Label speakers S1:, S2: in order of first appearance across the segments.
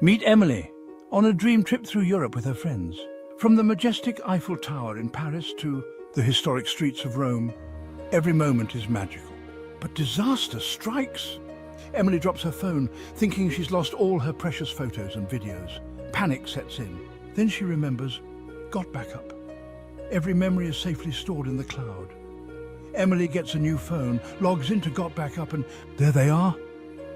S1: Meet Emily on a dream trip through Europe with her friends. From the majestic Eiffel Tower in Paris to the historic streets of Rome, every moment is magical. But disaster strikes. Emily drops her phone, thinking she's lost all her precious photos and videos. Panic sets in. Then she remembers GotBackup. Every memory is safely stored in the cloud. Emily gets a new phone, logs into GotBackup, and there they are.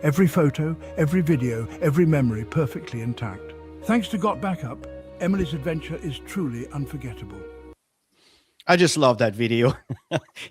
S1: Every photo, every video, every memory perfectly intact. Thanks to GotBackup, Emily's adventure is truly unforgettable.
S2: I just love that video.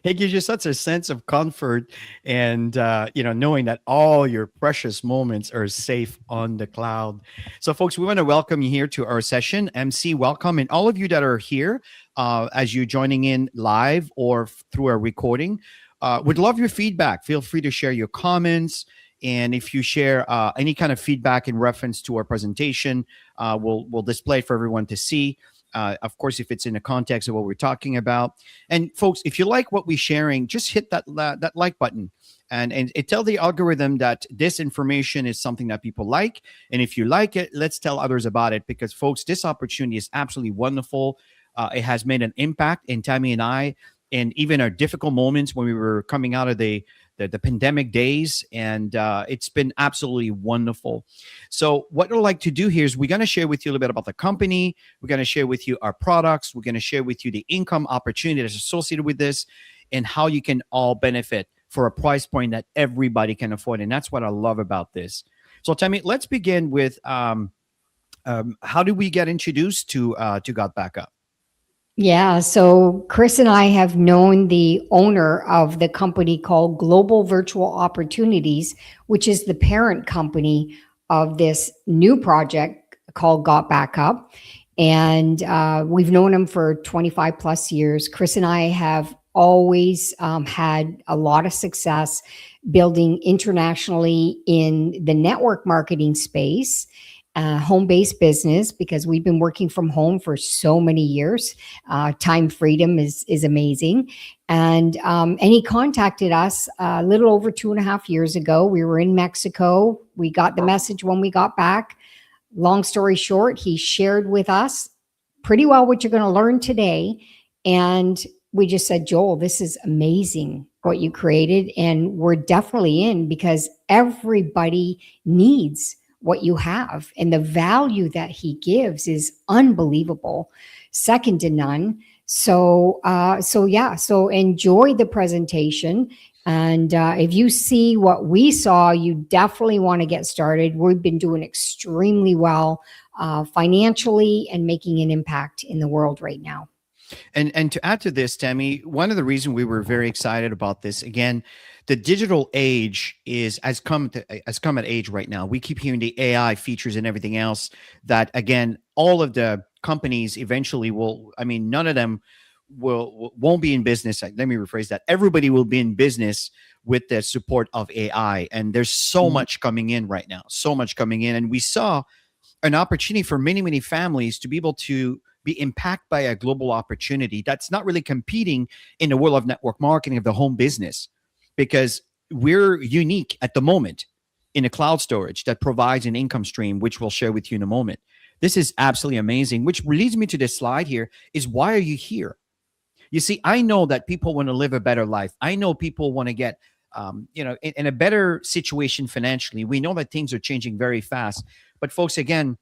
S2: It gives you such a sense of comfort and, knowing that all your precious moments are safe on the cloud. So, folks, we want to welcome you here to our session. MC, welcome. And all of you that are here, as you're joining in live or through our recording, would love your feedback. Feel free to share your comments. And if you share any kind of feedback in reference to our presentation, we'll display it for everyone to see. Of course, if it's in the context of what we're talking about. And folks, if you like what we're sharing, just hit that like button and it tell the algorithm that this information is something that people like. And if you like it, let's tell others about it, because folks, this opportunity is absolutely wonderful. It has made an impact in Tammy and I, and even our difficult moments when we were coming out of the pandemic days, and it's been absolutely wonderful. So what I'd like to do here is we're going to share with you a little bit about the company. We're going to share with you our products. We're going to share with you the income opportunity that's associated with this and how you can all benefit for a price point that everybody can afford. And that's what I love about this. So Tammy, let's begin with how do we get introduced to GotBackup?
S3: Yeah, so Chris and I have known the owner of the company called Global Virtual Opportunities, which is the parent company of this new project called GotBackup. And we've known him for 25 plus years. Chris and I have always had a lot of success building internationally in the network marketing space. Home-based business, because we've been working from home for so many years. Time freedom is amazing. And he contacted us a little over 2.5 years ago. We were in Mexico. We got the message when we got back. Long story short, he shared with us pretty well what you're going to learn today. And we just said, Joel, this is amazing what you created. And we're definitely in, because everybody needs what you have, and the value that he gives is unbelievable, second to none. So enjoy the presentation. And if you see what we saw, you definitely want to get started. We've been doing extremely well financially and making an impact in the world right now.
S2: And to add to this, Tammy, one of the reasons we were very excited about this, again, the digital age has come at age right now. We keep hearing the AI features and everything else that, again, all of the companies eventually none of them won't be in business. Let me rephrase that. Everybody will be in business with the support of AI. And there's so much coming in right now, so much coming in. And we saw an opportunity for many, many families to be able to be impacted by a global opportunity that's not really competing in the world of network marketing of the home business, because we're unique at the moment in a cloud storage that provides an income stream, which we'll share with you in a moment. This is absolutely amazing, which leads me to this slide here is, why are you here? You see, I know that people want to live a better life. I know people want to get, in a better situation financially. We know that things are changing very fast, but folks, again,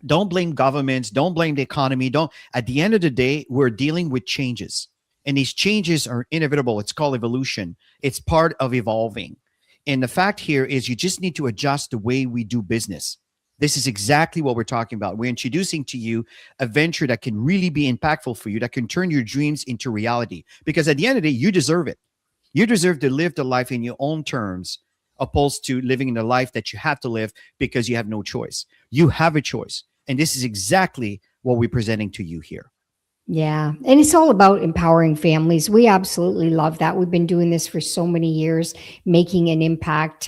S2: don't blame governments. Don't blame the economy. At the end of the day, we're dealing with changes, and these changes are inevitable. It's called evolution. It's part of evolving. And the fact here is you just need to adjust the way we do business. This is exactly what we're talking about. We're introducing to you a venture that can really be impactful for you, that can turn your dreams into reality. Because at the end of the day, you deserve it. You deserve to live the life in your own terms, opposed to living in the life that you have to live because you have no choice. You have a choice. And this is exactly what we're presenting to you here.
S3: Yeah. And it's all about empowering families. We absolutely love that. We've been doing this for so many years, making an impact.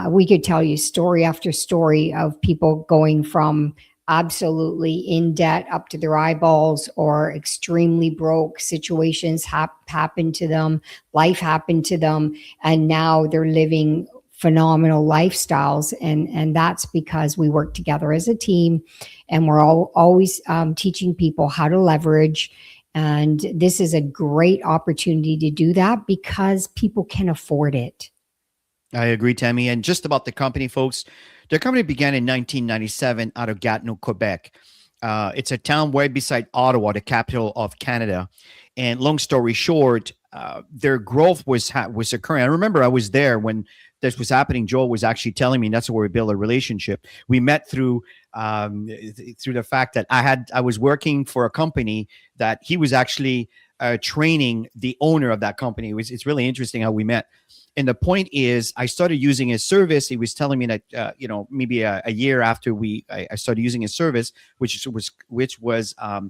S3: We could tell you story after story of people going from absolutely in debt up to their eyeballs, or extremely broke situations happened to them, life happened to them, and now they're living phenomenal lifestyles. And that's because we work together as a team, and we're always teaching people how to leverage. And this is a great opportunity to do that because people can afford it.
S2: I agree, Tammy. And just about the company, folks, the company began in 1997 out of Gatineau, Quebec. It's a town right beside Ottawa, the capital of Canada. And long story short, their growth was occurring. I remember I was there when this was happening. Joel was actually telling me, and that's where we built a relationship. We met through the fact that I was working for a company that he was actually training the owner of that company. It's really interesting how we met. And the point is, I started using his service. He was telling me that, maybe a year after I started using his service, which was a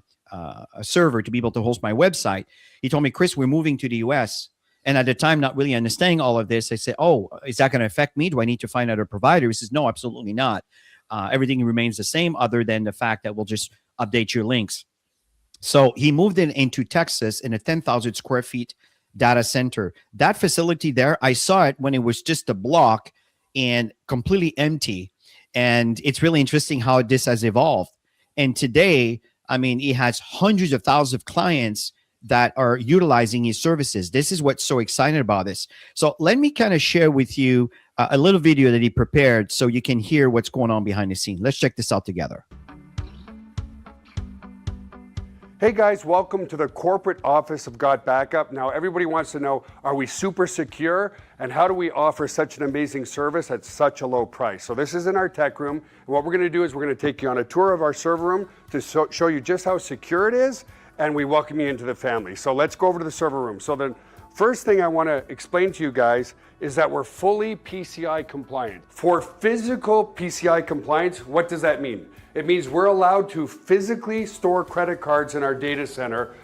S2: server to be able to host my website. He told me, Chris, we're moving to the US. And at the time, not really understanding all of this, I said, oh, is that going to affect me? Do I need to find out a provider? He says, no, absolutely not. Everything remains the same other than the fact that we'll just update your links. So he moved into Texas in a 10,000 square feet data center. That facility there, I saw it when it was just a block and completely empty. And it's really interesting how this has evolved. And today, I mean, he has hundreds of thousands of clients that are utilizing his services. This is what's so exciting about this. So let me kind of share with you a little video that he prepared so you can hear what's going on behind the scene. Let's check this out together.
S4: Hey guys, welcome to the corporate office of GotBackup. Now everybody wants to know, are we super secure? And how do we offer such an amazing service at such a low price? So this is in our tech room. And what we're gonna do is we're gonna take you on a tour of our server room to show you just how secure it is, and we welcome you into the family. So let's go over to the server room. So the first thing I wanna explain to you guys is that we're fully PCI compliant. For physical PCI compliance, what does that mean? It means we're allowed to physically store credit cards in our data center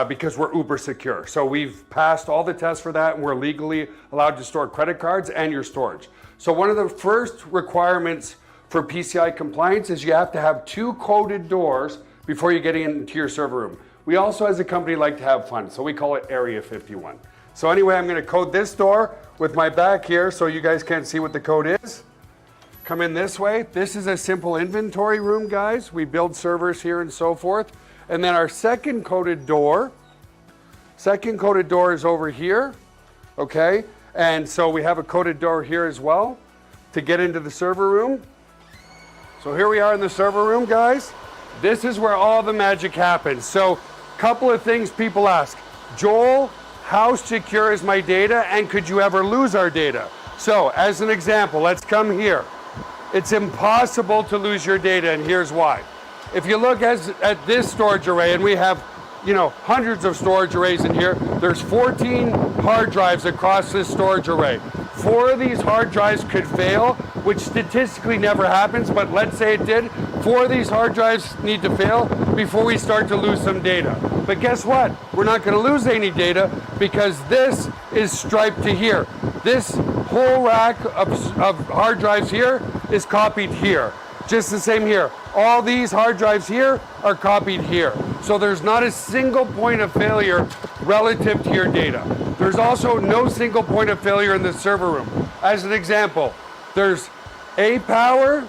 S4: because we're uber secure. So we've passed all the tests for that, and we're legally allowed to store credit cards and your storage. So one of the first requirements for PCI compliance is you have to have 2 coded doors before you get into your server room. We also, as a company, like to have fun, so we call it Area 51. So anyway, I'm gonna code this door with my back here so you guys can't see what the code is. Come in this way. This is a simple inventory room, guys. We build servers here and so forth. And then our second coded door is over here, okay? And so we have a coded door here as well to get into the server room. So here we are in the server room, guys. This is where all the magic happens. So couple of things people ask. Joel, how secure is my data, and could you ever lose our data? So as an example, let's come here. It's impossible to lose your data, and here's why. If you look at this storage array, and we have, hundreds of storage arrays in here, there's 14 hard drives across this storage array. 4 of these hard drives could fail, which statistically never happens, but let's say it did. 4 of these hard drives need to fail before we start to lose some data. But guess what? We're not going to lose any data because this is striped to here. This whole rack of hard drives here is copied here. Just the same here. All these hard drives here are copied here. So there's not a single point of failure relative to your data. There's also no single point of failure in the server room. As an example, there's A power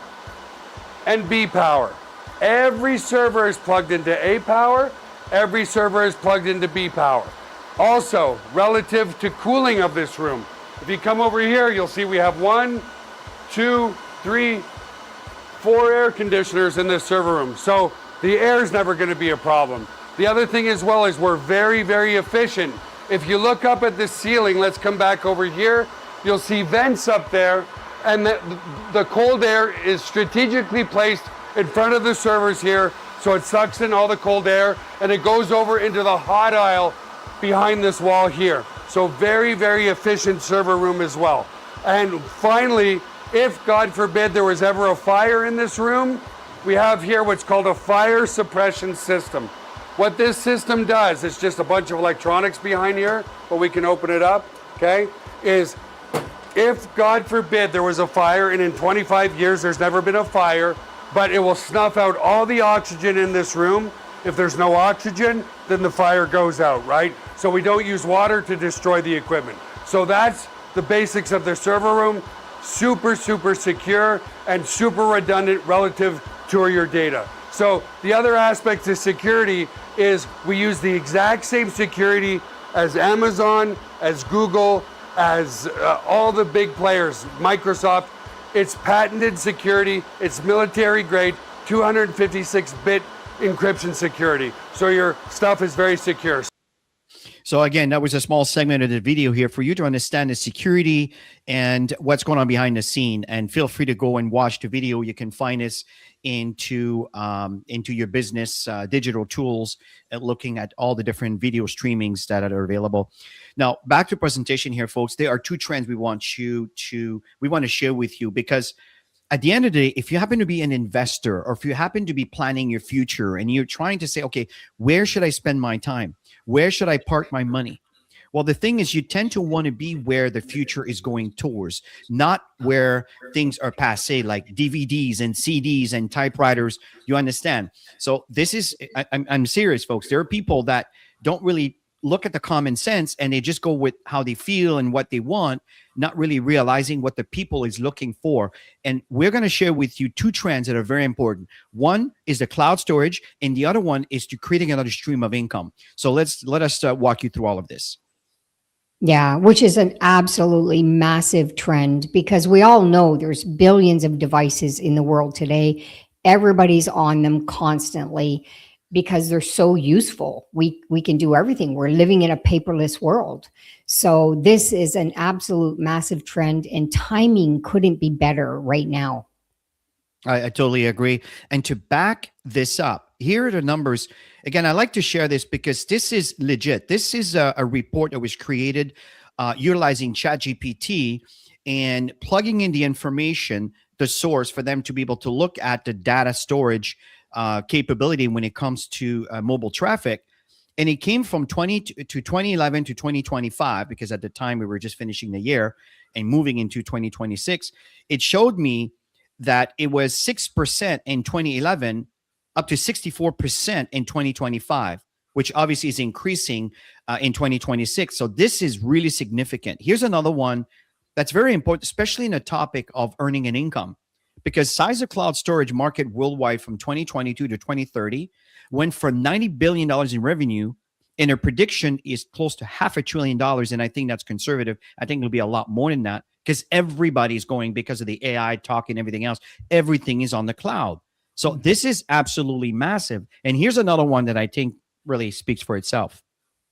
S4: and B power. Every server is plugged into A power. Every server is plugged into B power. Also, relative to cooling of this room, if you come over here, you'll see we have 1, 2, 3, 4 air conditioners in this server room. So the air is never going to be a problem. The other thing as well is we're very, very efficient. If you look up at the ceiling, let's come back over here, you'll see vents up there, and the cold air is strategically placed in front of the servers here, so it sucks in all the cold air, and it goes over into the hot aisle behind this wall here. So very, very efficient server room as well. And finally, if God forbid there was ever a fire in this room, we have here what's called a fire suppression system. What this system does, it's just a bunch of electronics behind here, but we can open it up, okay, is if God forbid there was a fire, and in 25 years there's never been a fire, but it will snuff out all the oxygen in this room. If there's no oxygen, then the fire goes out, right? So we don't use water to destroy the equipment. So that's the basics of the server room. super, super secure and super redundant relative to your data. So the other aspect of security is we use the exact same security as Amazon, as Google, as all the big players, Microsoft. It's patented security, it's military grade, 256-bit encryption security. So your stuff is very secure.
S2: So again, that was a small segment of the video here for you to understand the security and what's going on behind the scene. And feel free to go and watch the video. You can find this into your business digital tools, looking at all the different video streamings that are available. Now, back to presentation here, folks. There are two trends we want to share with you, because at the end of the day, if you happen to be an investor, or if you happen to be planning your future and you're trying to say, okay, where should I spend my time? Where should I park my money? Well, the thing is, you tend to want to be where the future is going towards, not where things are passé, like DVDs and CDs and typewriters. You understand? So this is, I'm serious, folks. There are people that don't really look at the common sense, and they just go with how they feel and what they want, not really realizing what the people is looking for. And we're going to share with you two trends that are very important. One is the cloud storage, and the other one is to creating another stream of income. So let us walk you through all of this.
S3: Yeah, which is an absolutely massive trend, because we all know there's billions of devices in the world today. Everybody's on them constantly because they're so useful. We can do everything. We're living in a paperless world. So this is an absolute massive trend, and timing couldn't be better right now.
S2: I totally agree. And to back this up, here are the numbers. Again, I like to share this because this is legit. This is a report that was created utilizing ChatGPT and plugging in the information, the source, for them to be able to look at the data storage capability when it comes to mobile traffic. And it came from 2011 to 2025, because at the time we were just finishing the year and moving into 2026. It showed me that it was 6% in 2011 up to 64% in 2025, which obviously is increasing in 2026. So this is really significant. Here's another one that's very important, especially in the topic of earning an income, because size of cloud storage market worldwide from 2022 to 2030 went for $90 billion in revenue, and their prediction is close to $500 billion. And I think that's conservative. I think it'll be a lot more than that, because everybody's going, because of the AI talk and everything else, everything is on the cloud. So this is absolutely massive. And here's another one that I think really speaks for itself.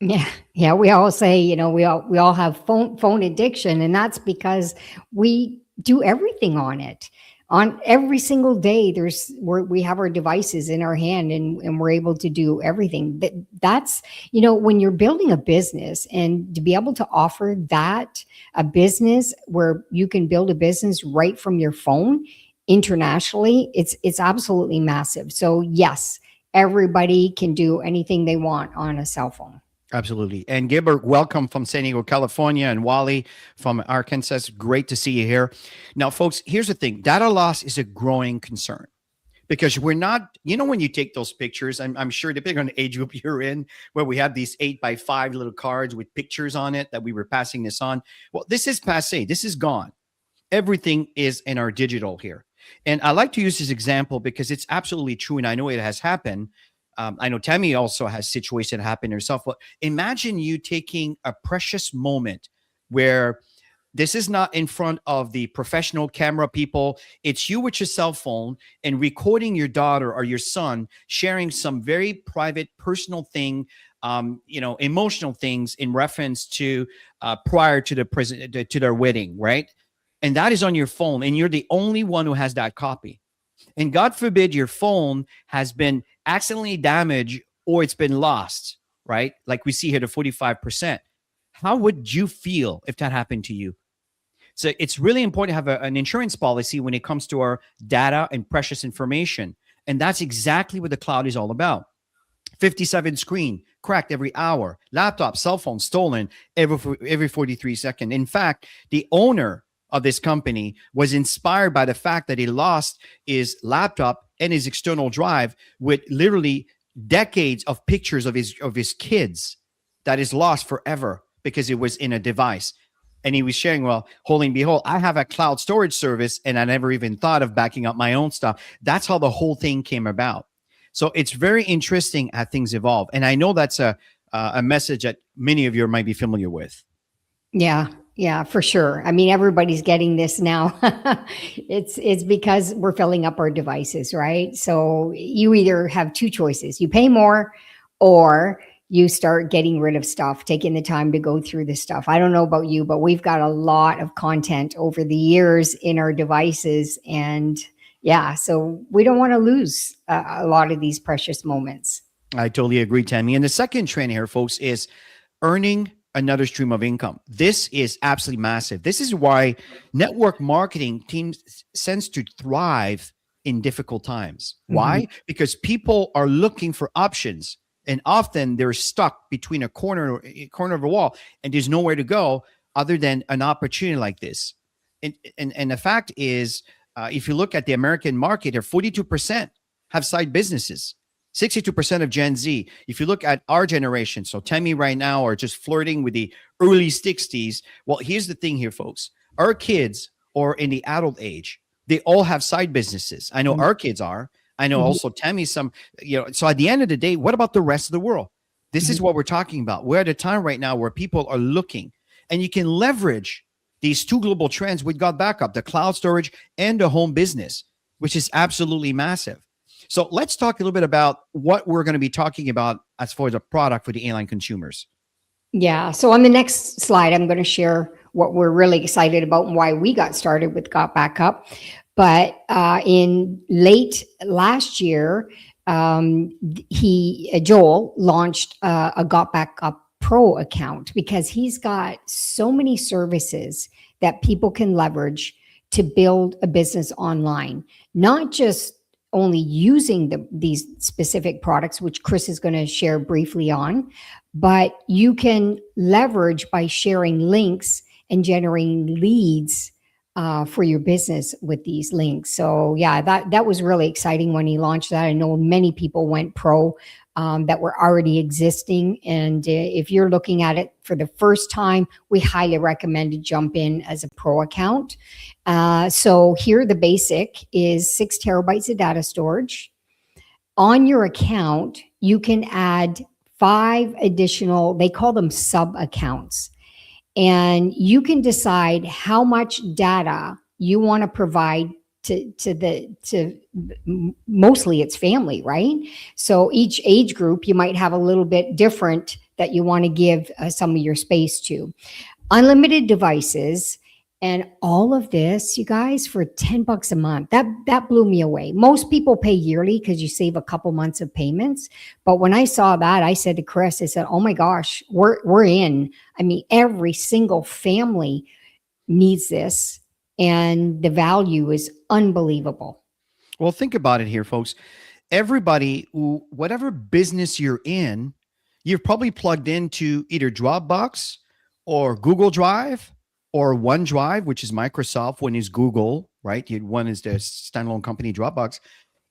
S3: Yeah. We all say, we all have phone addiction, and that's because we do everything on it. On every single day, we have our devices in our hand, and we're able to do everything. That's, when you're building a business, and to be able to offer that, a business where you can build a business right from your phone internationally, it's absolutely massive. So yes, everybody can do anything they want on a cell phone.
S2: Absolutely. And Gilbert, welcome from San Diego, California, and Wally from Arkansas. Great to see you here. Now, folks, here's the thing. Data loss is a growing concern, because we're not, when you take those pictures, I'm sure depending on the age group you're in, where we have these 8x5 little cards with pictures on it that we were passing this on. Well, this is passé. This is gone. Everything is in our digital here. And I like to use this example because it's absolutely true, and I know it has happened. I know Tammy also has situation happen herself. But imagine you taking a precious moment where this is not in front of the professional camera people. It's you with your cell phone and recording your daughter or your son sharing some very private, personal thing, emotional things in reference to prior to to their wedding, right? And that is on your phone, and you're the only one who has that copy. And God forbid your phone has been accidentally damaged or it's been lost, right? Like we see here, the 45%. How would you feel if that happened to you? So it's really important to have an insurance policy when it comes to our data and precious information. And that's exactly what the cloud is all about. 57 screen cracked every hour, laptop, cell phone stolen every 43 seconds. In fact, the owner of this company was inspired by the fact that he lost his laptop and his external drive with literally decades of pictures of his kids that is lost forever because it was in a device. And he was sharing, well, holy and behold, I have a cloud storage service and I never even thought of backing up my own stuff. That's how the whole thing came about. So it's very interesting how things evolve. And I know that's a message that many of you might be familiar with.
S3: Yeah, yeah, for sure. I mean, everybody's getting this now. It's because we're filling up our devices, right? So you either have two choices. You pay more or you start getting rid of stuff, taking the time to go through the stuff. I don't know about you, but we've got a lot of content over the years in our devices. And yeah, so we don't want to lose a lot of these precious moments.
S2: I totally agree, Tammy. And the second trend here, folks, is earning another stream of income. This is absolutely massive. This is why network marketing teams tends to thrive in difficult times. Why? Because people are looking for options, and often they're stuck between a corner of a wall, and there's nowhere to go other than an opportunity like this. And the fact is, if you look at the American market, 42% have side businesses. 62% of Gen Z. If you look at our generation, so Tammy right now are just flirting with the early 60s. Well, here's the thing here, folks. Our kids are in the adult age. They all have side businesses. I know our kids are. I know also Tammy some, so at the end of the day, what about the rest of the world? This is what we're talking about. We're at a time right now where people are looking, and you can leverage these two global trends with GotBackup, the cloud storage and the home business, which is absolutely massive. So let's talk a little bit about what we're going to be talking about as far as a product for the airline consumers.
S3: Yeah. So on the next slide, I'm going to share what we're really excited about and why we got started with GotBackup. But in late last year, Joel launched a GotBackup Pro account because he's got so many services that people can leverage to build a business online, not just only using these specific products, which Chris is going to share briefly on, but you can leverage by sharing links and generating leads for your business with these links. So yeah, that was really exciting when he launched that. I know many people went pro that were already existing. And if you're looking at it for the first time, we highly recommend to jump in as a pro account. So here the basic is 6 terabytes of data storage. On your account, you can add 5 additional, they call them sub accounts. And you can decide how much data you want to provide to mostly it's family, right? So each age group, you might have a little bit different that you want to give some of your space to. Unlimited devices. And all of this, you guys, for $10 a month, that blew me away. Most people pay yearly because you save a couple months of payments. But when I saw that, I said to Chris, I said, oh my gosh, we're in. I mean, every single family needs this. And the value is unbelievable.
S2: Well, think about it here, folks. Everybody, whatever business you're in, you've probably plugged into either Dropbox or Google Drive or OneDrive, which is Microsoft, one is Google, right? One is the standalone company Dropbox.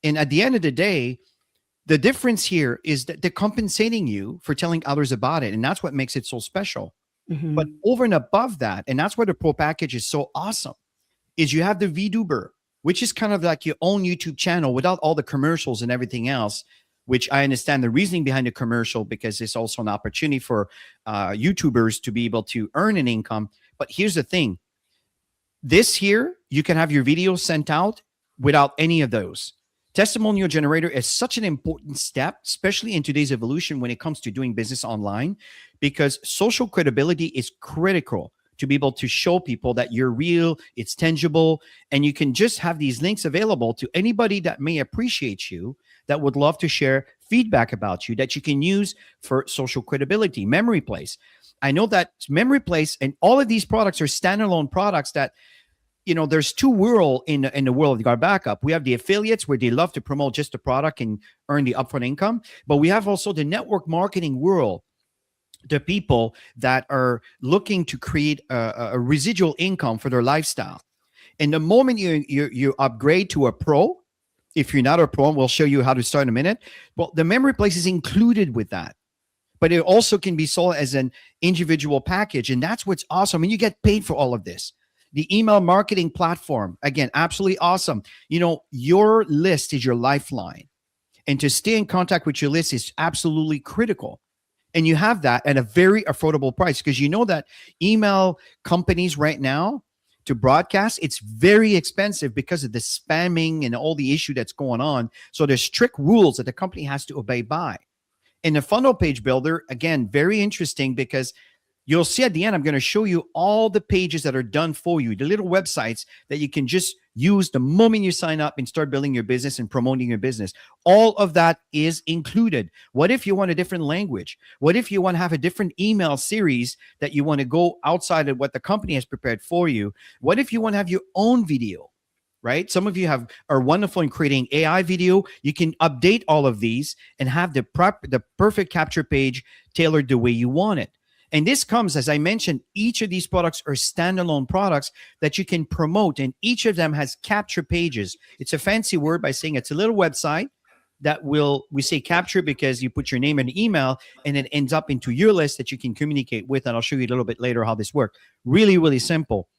S2: And at the end of the day, the difference here is that they're compensating you for telling others about it. And that's what makes it so special. But over and above that, and that's why the Pro package is so awesome, is you have the VTuber, which is kind of like your own YouTube channel without all the commercials and everything else, which I understand the reasoning behind the commercial, because it's also an opportunity for YouTubers to be able to earn an income. But here's the thing. This here, you can have your videos sent out without any of those. Testimonial generator is such an important step, especially in today's evolution when it comes to doing business online, because social credibility is critical to be able to show people that you're real, it's tangible, and you can just have these links available to anybody that may appreciate you, that would love to share feedback about you, that you can use for social credibility. Memory Place. I know that Memory Place and all of these products are standalone products that, there's two worlds in the world of GotBackup. We have the affiliates where they love to promote just the product and earn the upfront income, but we have also the network marketing world, the people that are looking to create a residual income for their lifestyle. And the moment you upgrade to a pro, if you're not a pro, and we'll show you how to start in a minute, well, the Memory Place is included with that. but it also can be sold as an individual package. And that's what's awesome. And you get paid for all of this. The email marketing platform, again, absolutely awesome. You know, your list is your lifeline. And to stay in contact with your list is absolutely critical. And you have that at a very affordable price, because you know that email companies right now to broadcast, it's very expensive because of the spamming and all the issue that's going on. So there's strict rules that the company has to obey by. In the funnel page builder, again, very interesting, because you'll see at the end, I'm going to show you all the pages that are done for you, the little websites that you can just use the moment you sign up and start building your business and promoting your business. All of that is included. What if you want a different language? What if you want to have a different email series that you want to go outside of what the company has prepared for you? What if you want to have your own video? Right? Some of you are wonderful in creating AI video. You can update all of these and have the perfect capture page tailored the way you want it. And this comes, as I mentioned, each of these products are standalone products that you can promote, and each of them has capture pages. It's a fancy word by saying it's a little website that we say capture because you put your name and email, and it ends up into your list that you can communicate with. And I'll show you a little bit later how this works. Really, really simple.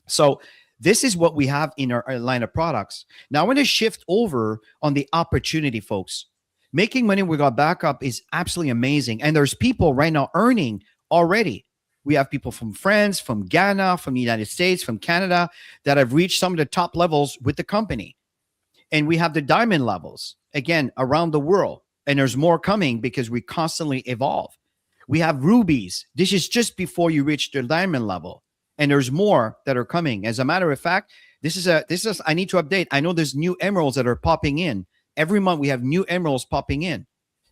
S2: So this is what we have in our line of products. Now I want to shift over on the opportunity, folks. Making money with GotBackup is absolutely amazing. And there's people right now earning already. We have people from France, from Ghana, from the United States, from Canada that have reached some of the top levels with the company. And we have the diamond levels, again, around the world. And there's more coming because we constantly evolve. We have rubies. This is just before you reach the diamond level. And there's more that are coming. As a matter of fact, this is I need to update. I know there's new emeralds that are popping in. Every month we have new emeralds popping in.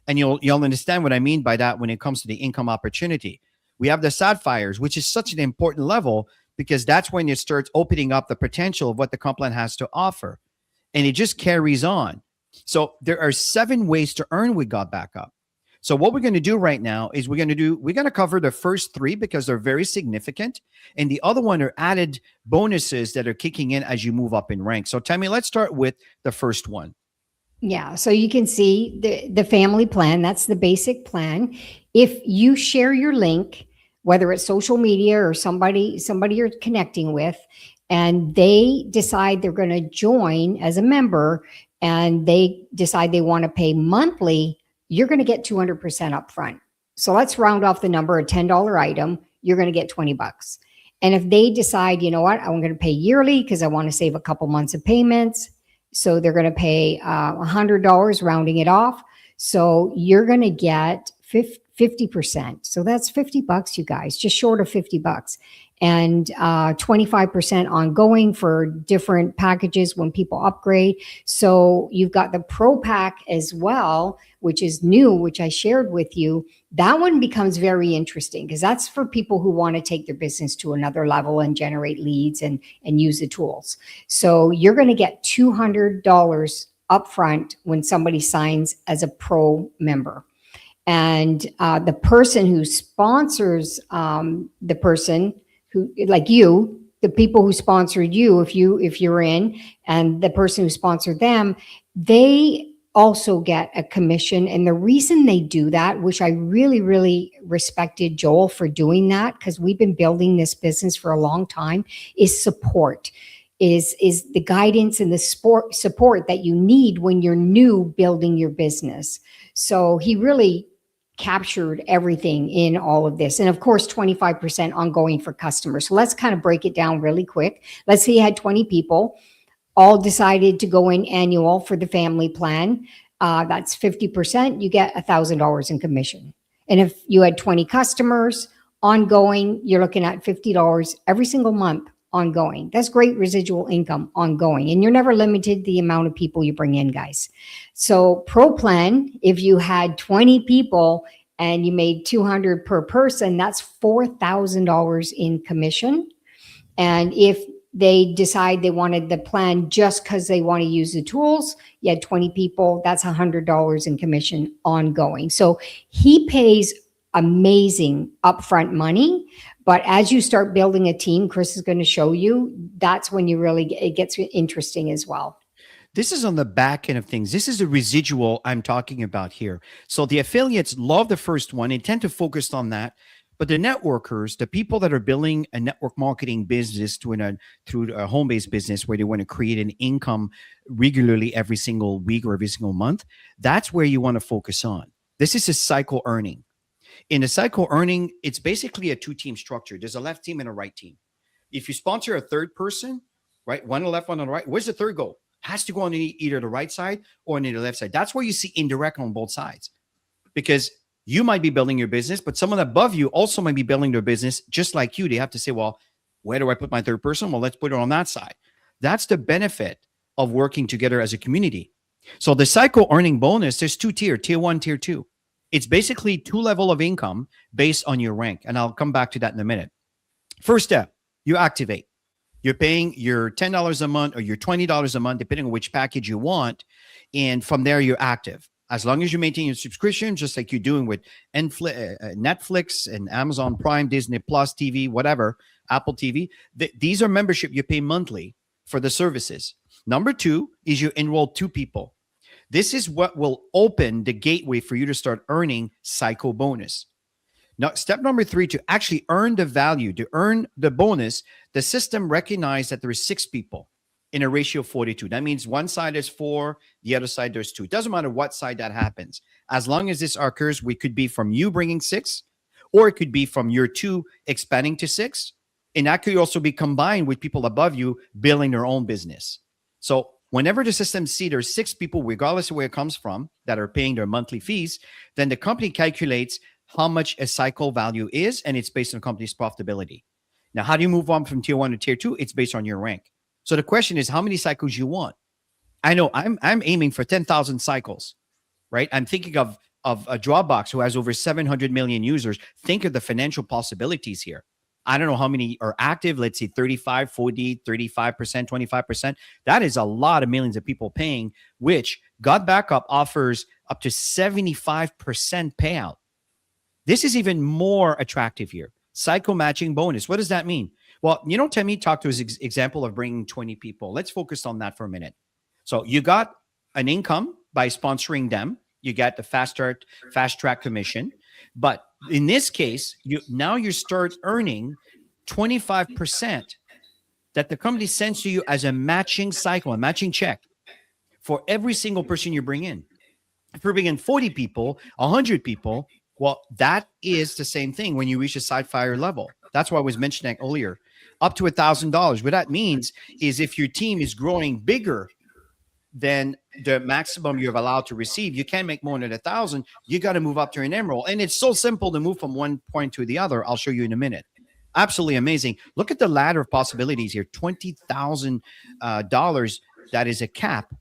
S2: And you'll understand what I mean by that when it comes to the income opportunity. We have the sapphires, which is such an important level because that's when it starts opening up the potential of what the company has to offer. And it just carries on. So there are 7 ways to earn with GotBackup. So what we're going to do right now is we're going to cover the first 3 because they're very significant. And the other one are added bonuses that are kicking in as you move up in rank. So Tammy, let's start with the first one.
S3: Yeah, so you can see the family plan. That's the basic plan. If you share your link, whether it's social media or somebody you're connecting with, and they decide they're going to join as a member, and they decide they want to pay monthly, you're going to get 200% upfront. So let's round off the number, a $10 item, you're going to get $20. And if they decide, you know what, I'm going to pay yearly because I want to save a couple months of payments, so they're going to pay $100, rounding it off. So you're going to get 50%. So that's $50, you guys, just short of $50. And 25% ongoing for different packages when people upgrade. So you've got the Pro Pack as well, which is new, which I shared with you. That one becomes very interesting because that's for people who want to take their business to another level and generate leads and use the tools. So you're going to get $200 upfront when somebody signs as a Pro member. And the person who sponsors the person who, like you, the people who sponsored you, if you're in, and the person who sponsored them, they also get a commission. And the reason they do that, which I really, really respected Joel for doing that, because we've been building this business for a long time, is support. Is the guidance and the support that you need when you're new building your business. So he really captured everything in all of this. And of course, 25% ongoing for customers. So let's kind of break it down really quick. Let's say you had 20 people, all decided to go in annual for the family plan. That's 50%. You get $1,000 in commission. And if you had 20 customers ongoing, you're looking at $50 every single month ongoing. That's great residual income ongoing. And you're never limited the amount of people you bring in, guys. So Pro Plan, if you had 20 people and you made $200 per person, that's $4,000 in commission. And if they decide they wanted the plan just because they want to use the tools, you had 20 people, that's $100 in commission ongoing. So he pays amazing upfront money. But as you start building a team, Chris is going to show you, that's when it gets interesting as well.
S2: This is on the back end of things. This is the residual I'm talking about here. So the affiliates love the first one and tend to focus on that. But the networkers, the people that are building a network marketing business through a home-based business where they want to create an income regularly every single week or every single month, that's where you want to focus on. This is a cycle earning. In a cycle earning, it's basically a two-team structure. There's a left team and a right team. If you sponsor a third person, right, one on the left, one on the right, where's the third go? Has to go on either the right side or on the left side. That's where you see indirect on both sides, because you might be building your business, but someone above you also might be building their business just like you. They have to say, well, where do I put my third person? Well, let's put it on that side. That's the benefit of working together as a community. So the cycle earning bonus, there's two tier 1, tier 2. It's basically 2 level of income based on your rank. And I'll come back to that in a minute. First step, you activate. You're paying your $10 a month or your $20 a month, depending on which package you want. And from there, you're active. As long as you maintain your subscription, just like you're doing with Netflix and Amazon Prime, Disney Plus TV, whatever, Apple TV, these are membership you pay monthly for the services. Number 2 is you enroll 2 people. This is what will open the gateway for you to start earning cycle bonus. Now, step number 3, to actually earn the value, to earn the bonus, the system recognized that there is 6 people in a ratio of 42. That means one side is 4, the other side there's 2. It doesn't matter what side that happens. As long as this occurs, we could be from you bringing 6, or it could be from your 2 expanding to 6. And that could also be combined with people above you building their own business. So whenever the system sees there's 6 people, regardless of where it comes from, that are paying their monthly fees, then the company calculates how much a cycle value is, and it's based on the company's profitability. Now, how do you move on from tier 1 to tier 2? It's based on your rank. So the question is how many cycles you want. I know I'm aiming for 10,000 cycles, right? I'm thinking of a Dropbox who has over 700 million users. Think of the financial possibilities here. I don't know how many are active. Let's say 35, 40, 35%, 25%. That is a lot of millions of people paying, which GotBackup offers up to 75% payout. This is even more attractive here. Cycle matching bonus. What does that mean? Well, Temi talked to his example of bringing 20 people. Let's focus on that for a minute. So you got an income by sponsoring them. You got the fast track commission. But in this case, you start earning 25% that the company sends to you as a matching cycle, a matching check for every single person you bring in. If you bring in 40 people, 100 people, well, that is the same thing when you reach a side fire level. That's what I was mentioning earlier. Up to $1,000. What that means is if your team is growing bigger than the maximum you're allowed to receive, you can't make more than 1,000. You got to move up to an emerald. And it's so simple to move from one point to the other. I'll show you in a minute. Absolutely amazing. Look at the ladder of possibilities here. $20,000. That is a cap.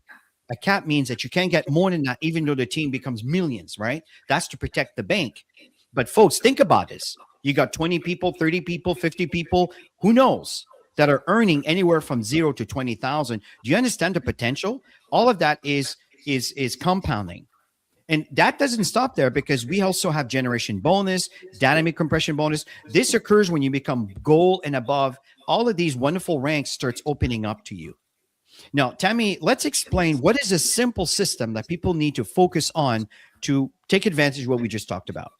S2: A cap means that you can't get more than that, even though the team becomes millions, right? That's to protect the bank. But folks, think about this. You got 20 people, 30 people, 50 people, who knows, that are earning anywhere from 0 to 20,000. Do you understand the potential? All of that is compounding. And that doesn't stop there, because we also have generation bonus, dynamic compression bonus. This occurs when you become gold and above. All of these wonderful ranks starts opening up to you. Now, Tammy, let's explain what is a simple system that people need to focus on to take advantage of what we just talked about.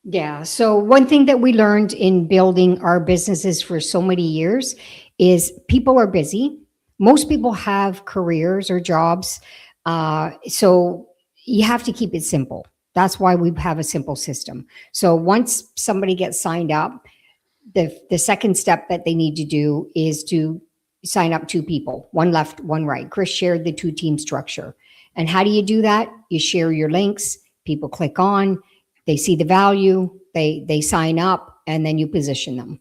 S3: Yeah. So one thing that we learned in building our businesses for so many years is people are busy. Most people have careers or jobs. So you have to keep it simple. That's why we have a simple system. So once somebody gets signed up, the second step that they need to do is to sign up 2 people, one left, one right. Chris shared the 2-team structure. And how do you do that? You share your links, people click on, they see the value, they sign up, and then you position them.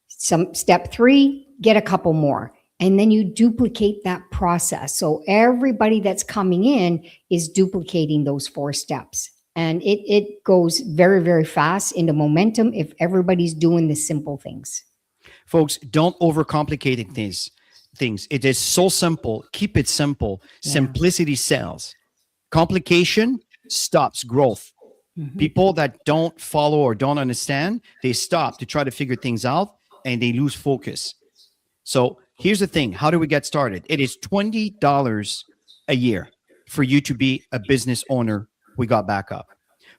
S3: Step 3, get a couple more. And then you duplicate that process. So everybody that's coming in is duplicating those 4 steps. And it goes very, very fast into momentum if everybody's doing the simple things.
S2: Folks, don't overcomplicate things. It is so simple. Keep it simple. Yeah. Simplicity sells. Complication stops growth. Mm-hmm. People that don't follow or don't understand, they stop to try to figure things out and they lose focus. So here's the thing. How do we get started? It is $20 a year for you to be a business owner with GotBackup.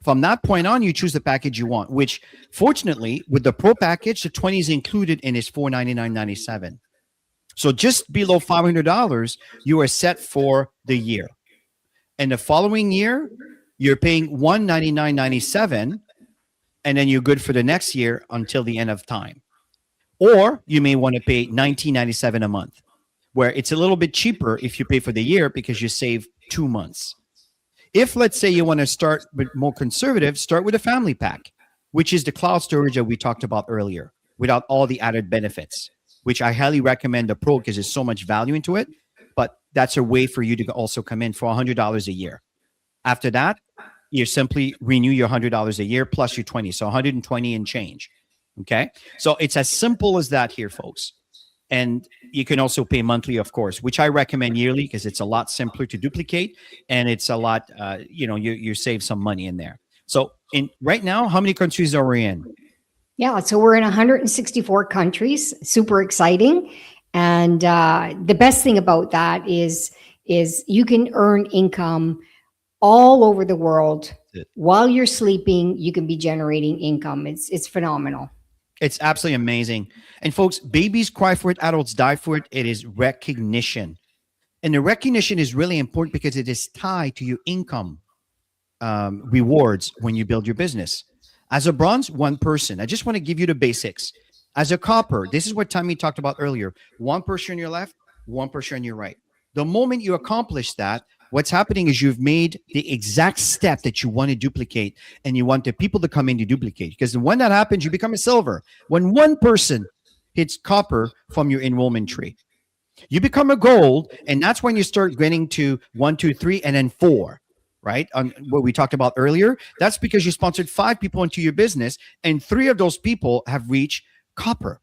S2: From that point on, you choose the package you want, which fortunately with the pro package, the 20 is included and is $499.97. So just below $500, you are set for the year. And the following year, you're paying $199.97, and then you're good for the next year until the end of time. Or you may want to pay $19.97 a month, where it's a little bit cheaper if you pay for the year because you save 2 months. If, let's say, you want to start with more conservative, start with a family pack, which is the cloud storage that we talked about earlier, without all the added benefits, which I highly recommend the Pro because there's so much value into it. But that's a way for you to also come in for $100 a year. After that, you simply renew your $100 a year plus your 20, so 120 and change. Okay, so it's as simple as that here, folks. And you can also pay monthly, of course, which I recommend yearly because it's a lot simpler to duplicate and it's a lot, you save some money in there. So right now, how many countries are we in?
S3: Yeah, so we're in 164 countries. Super exciting. And the best thing about that is you can earn income all over the world. While you're sleeping, you can be generating income. It's phenomenal.
S2: It's absolutely amazing. And folks, babies cry for it, adults die for it. It is recognition. And the recognition is really important because it is tied to your income rewards when you build your business. As a bronze, one person. I just want to give you the basics. As a copper, this is what Tommy talked about earlier. One person on your left, one person on your right. The moment you accomplish that, what's happening is you've made the exact step that you want to duplicate, and you want the people to come in to duplicate. Because when that happens, you become a silver. When one person hits copper from your enrollment tree, you become a gold, and that's when you start getting to 1, 2, 3, and then 4. Right? On what we talked about earlier. That's because you sponsored 5 people into your business, and 3 of those people have reached copper.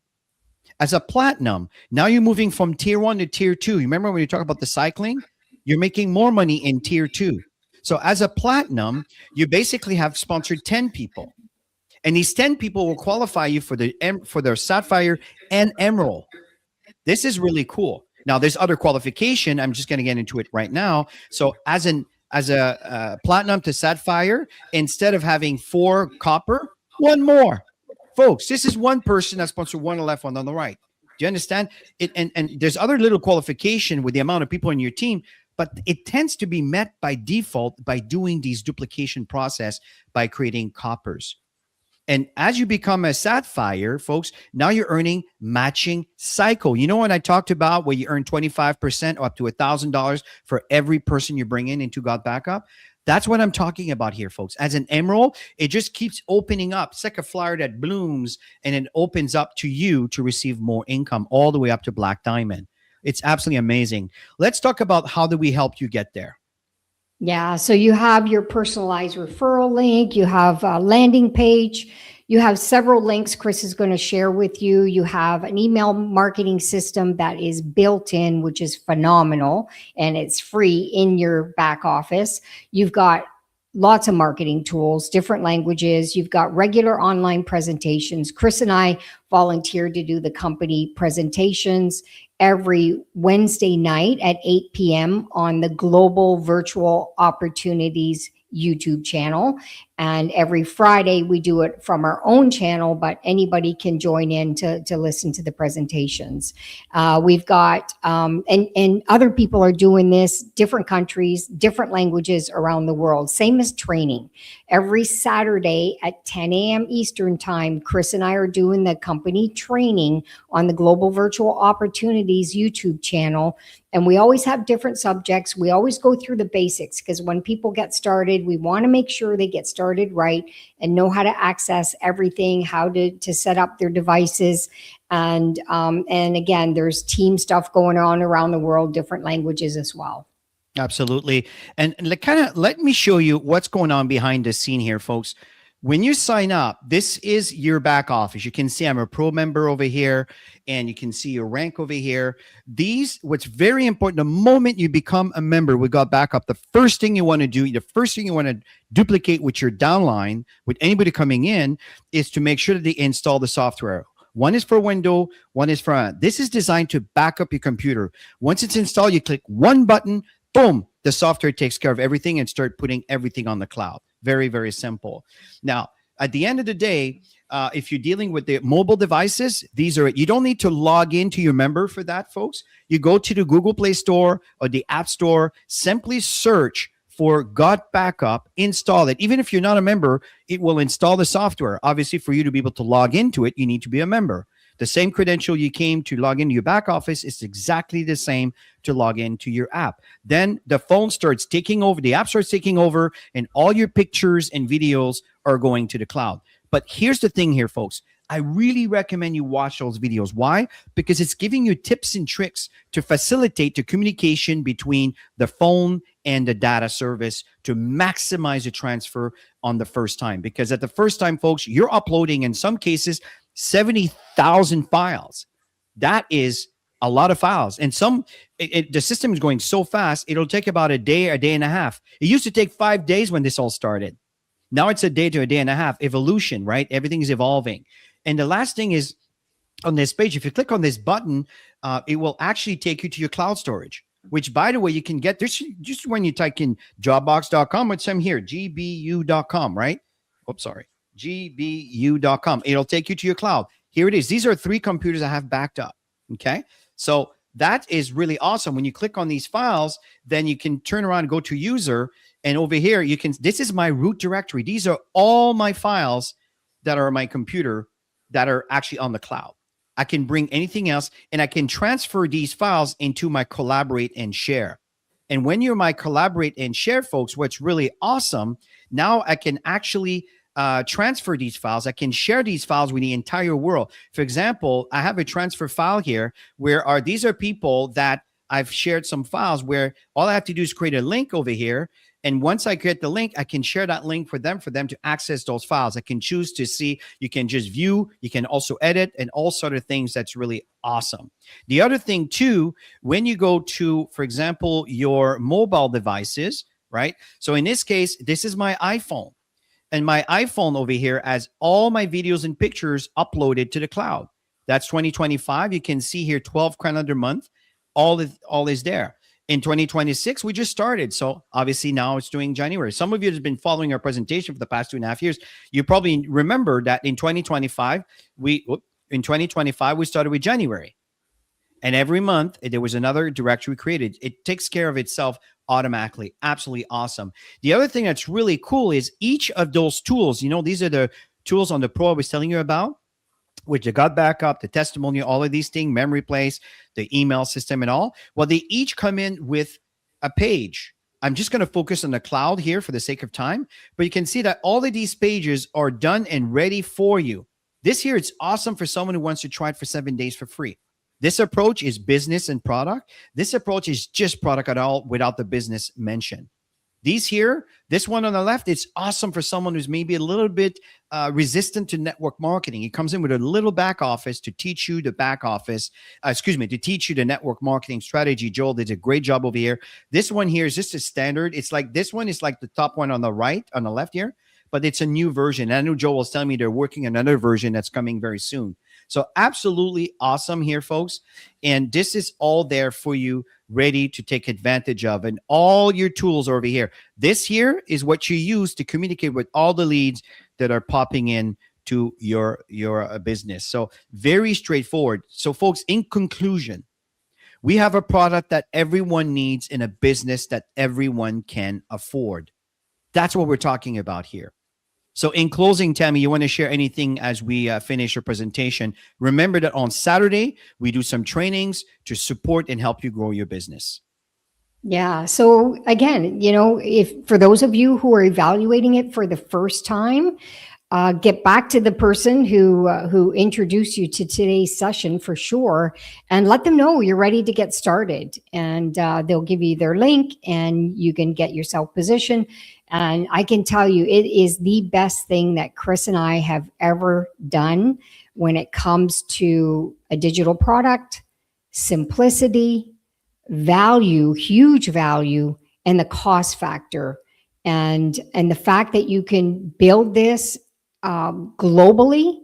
S2: As a platinum, now you're moving from tier 1 to tier 2. You remember when you talk about the cycling? You're making more money in tier 2. So as a platinum, you basically have sponsored 10 people. And these 10 people will qualify you for their sapphire and emerald. This is really cool. Now there's other qualification. I'm just going to get into it right now. So as a platinum to sapphire, instead of having 4 copper, 1 more. Folks, this is one person that sponsored 1 on the left, 1 on the right. Do you understand? And there's other little qualification with the amount of people in your team, but it tends to be met by default by doing these duplication process by creating coppers. And as you become a sapphire, folks, now you're earning matching cycle. You know what I talked about where you earn 25% or up to $1,000 for every person you bring in into GotBackup? That's what I'm talking about here, folks. As an emerald, it just keeps opening up. It's like a flower that blooms and it opens up to you to receive more income all the way up to black diamond. It's absolutely amazing. Let's talk about how do we help you get there.
S3: Yeah, so you have your personalized referral link, you have a landing page, you have several links Chris is going to share with you. You have an email marketing system that is built in, which is phenomenal, and it's free in your back office. You've got lots of marketing tools, different languages. You've got regular online presentations. Chris and I volunteered to do the company presentations every Wednesday night at 8 p.m. on the Global Virtual Opportunities YouTube channel. And every Friday we do it from our own channel, but anybody can join in to listen to the presentations. We've got, and other people are doing this, different countries, different languages around the world, same as training. Every Saturday at 10 a.m. Eastern time, Chris and I are doing the company training on the Global Virtual Opportunities YouTube channel. And we always have different subjects. We always go through the basics because when people get started, we want to make sure they get started right and know how to access everything, how to set up their devices. And again, there's team stuff going on around the world, different languages as well.
S2: Absolutely. And let me show you what's going on behind the scene here, folks. When you sign up, this is your back office. You can see I'm a pro member over here, and you can see your rank over here. What's very important, the moment you become a member with GotBackup, the first thing you want to do, the first thing you want to duplicate with your downline, with anybody coming in, is to make sure that they install the software. One is for Windows, one is for, this is designed to back up your computer. Once it's installed, you click one button, boom, The software takes care of everything and start putting everything on the cloud. Very, very simple. Now, at the end of the day, if you're dealing with the mobile devices, you don't need to log into your member for that, folks. You go to the Google Play Store or the App Store, simply search for GotBackup, install it. Even if you're not a member, it will install the software. Obviously, for you to be able to log into it, you need to be a member. The same credential you came to log into your back office is exactly the same to log into your app. Then the phone starts taking over, the app starts taking over, and all your pictures and videos are going to the cloud. But here's the thing here, folks. I really recommend you watch those videos. Why? Because it's giving you tips and tricks to facilitate the communication between the phone and the data service to maximize the transfer on the first time. Because at the first time, folks, you're uploading, in some cases, 70,000 files. That is a lot of files. And the system is going so fast, it'll take about a day and a half. It used to take 5 days when this all started. Now it's a day to a day and a half. Evolution, right? Everything is evolving. And the last thing is, on this page, if you click on this button, it will actually take you to your cloud storage, which, by the way, you can get this just when you type in jobbox.com, which I'm here, gbu.com, right? Oops, sorry, gbu.com. It'll take you to your cloud. Here it is. These are 3 computers I have backed up, okay? So that is really awesome. When you click on these files, then you can turn around and go to user, and over here, this is my root directory. These are all my files that are on my computer that are actually on the cloud. I can bring anything else, and I can transfer these files into my collaborate and share. And when you're my collaborate and share, folks, what's really awesome, now I can actually transfer these files. I can share these files with the entire world. For example, I have a transfer file here where these are people that I've shared some files where all I have to do is create a link over here. And once I create the link, I can share that link for them to access those files. I can choose to see, you can just view, you can also edit, and all sort of things. That's really awesome. The other thing too, when you go to, for example, your mobile devices, right? So in this case, this is my iPhone. And my iPhone over here has all my videos and pictures uploaded to the cloud. That's 2025. You can see here 12 calendar month. All is there. In 2026, we just started. So obviously now it's doing January. Some of you have been following our presentation for the past 2.5 years. You probably remember that in 2025, we started with January. And every month there was another directory created. It takes care of itself automatically. Absolutely awesome. The other thing that's really cool is each of those tools, these are the tools on the Pro I was telling you about, which the GotBackup, the testimonial, all of these things, memory place, the email system and all. Well, they each come in with a page. I'm just going to focus on the cloud here for the sake of time, but you can see that all of these pages are done and ready for you. This here, it's awesome for someone who wants to try it for 7 days for free. This approach is business and product. This approach is just product at all without the business mention. These here, this one on the left, it's awesome for someone who's maybe a little bit resistant to network marketing. It comes in with a little back office to teach you the to teach you the network marketing strategy. Joel did a great job over here. This one here is just a standard. It's like this one is like the top one on the left here, but it's a new version. And I know Joel was telling me they're working on another version that's coming very soon. So absolutely awesome here, folks. And this is all there for you, ready to take advantage of. And all your tools are over here. This here is what you use to communicate with all the leads that are popping in to your business. So very straightforward. So folks, in conclusion, we have a product that everyone needs in a business that everyone can afford. That's what we're talking about here. So in closing, Tammy, you want to share anything as we finish your presentation? Remember that on Saturday, we do some trainings to support and help you grow your business.
S3: Yeah. So again, if for those of you who are evaluating it for the first time, get back to the person who introduced you to today's session for sure, and let them know you're ready to get started. And they'll give you their link, and you can get yourself positioned. And I can tell you, it is the best thing that Chris and I have ever done when it comes to a digital product, simplicity, value, huge value, and the cost factor. And the fact that you can build this globally,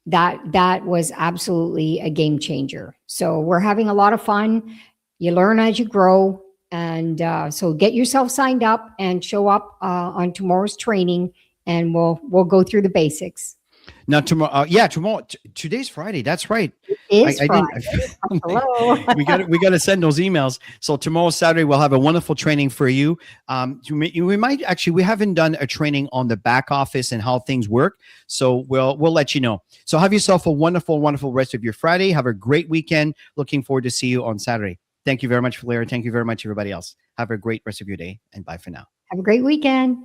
S3: that was absolutely a game changer. So we're having a lot of fun. You learn as you grow. And so get yourself signed up and show up on tomorrow's training, and we'll go through the basics.
S2: Now tomorrow, tomorrow. Today's Friday. That's right.
S3: It is
S2: I
S3: Friday.
S2: didn't.
S3: Hello.
S2: we got to send those emails. So tomorrow, Saturday, we'll have a wonderful training for you. We might actually, we haven't done a training on the back office and how things work. So we'll let you know. So have yourself a wonderful, wonderful rest of your Friday. Have a great weekend. Looking forward to see you on Saturday. Thank you very much, Blair. Thank you very much, everybody else. Have a great rest of your day, and bye for now.
S3: Have a great weekend.